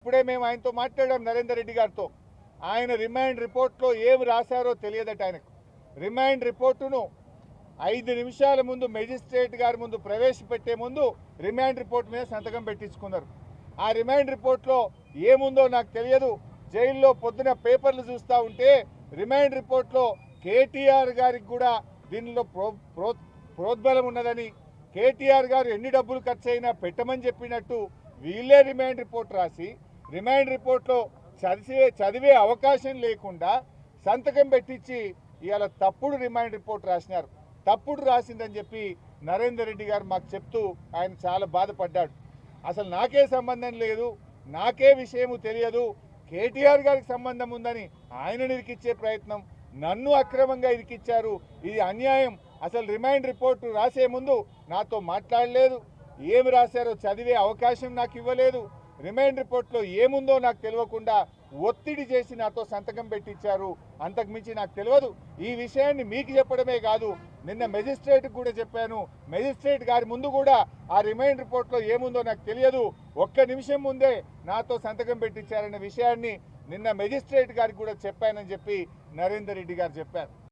ఇప్పుడే మేము ఆయనతో మాట్లాడాం నరేందర్ రెడ్డి గారితో. ఆయన రిమాండ్ రిపోర్ట్లో ఏమి రాశారో తెలియదట ఆయనకు. రిమాండ్ రిపోర్టును 5 నిమిషాల ముందు మెజిస్ట్రేట్ గారి ముందు ప్రవేశపెట్టే ముందు రిమాండ్ రిపోర్ట్ మీద సంతకం పెట్టించుకున్నారు. ఆ రిమాండ్ రిపోర్ట్లో ఏముందో నాకు తెలియదు. జైల్లో పొద్దున పేపర్లు చూస్తూ ఉంటే రిమాండ్ రిపోర్ట్లో కేటీఆర్ గారికి కూడా దీనిలో ప్రోద్బలం ఉన్నదని, కేటీఆర్ గారు ఎన్ని డబ్బులు ఖర్చు అయినా పెట్టమని చెప్పినట్టు వీళ్ళే రిమాండ్ రిపోర్ట్ రాసి రిమాండ్ రిపోర్ట్లో చదివే అవకాశం లేకుండా సంతకం పెట్టించి ఇవాళ తప్పుడు రిమాండ్ రిపోర్ట్ రాసినారు. తప్పుడు రాసిందని చెప్పి నరేందర్ రెడ్డి గారు మాకు చెప్తూ ఆయన చాలా బాధపడ్డాడు. అసలు నాకే సంబంధం లేదు, నాకే విషయము తెలియదు, కేటీఆర్ గారికి సంబంధం ఉందని ఆయనను ఇరికిచ్చే ప్రయత్నం, నన్ను అక్రమంగా ఇరికిచ్చారు, ఇది అన్యాయం. అసలు రిమాండ్ రిపోర్టు రాసే ముందు నాతో మాట్లాడలేదు, ఏమి రాశారో చదివే అవకాశం నాకు ఇవ్వలేదు, రిమాండ్ రిపోర్ట్లో ఏముందో నాకు తెలియకుండా ఒత్తిడి చేసి నాతో సంతకం పెట్టించారు. అంతకుమించి నాకు తెలియదు. ఈ విషయాన్ని మీకు చెప్పడమే కాదు, నిన్న మెజిస్ట్రేట్కి కూడా చెప్పాను. మెజిస్ట్రేట్ గారి ముందు కూడా ఆ రిమాండ్ రిపోర్ట్లో ఏముందో నాకు తెలియదు, ఒక్క నిమిషం ముందే నాతో సంతకం పెట్టించారనే విషయాన్ని నిన్న మెజిస్ట్రేట్ గారికి కూడా చెప్పానని చెప్పి నరేందర్ రెడ్డి గారు చెప్పారు.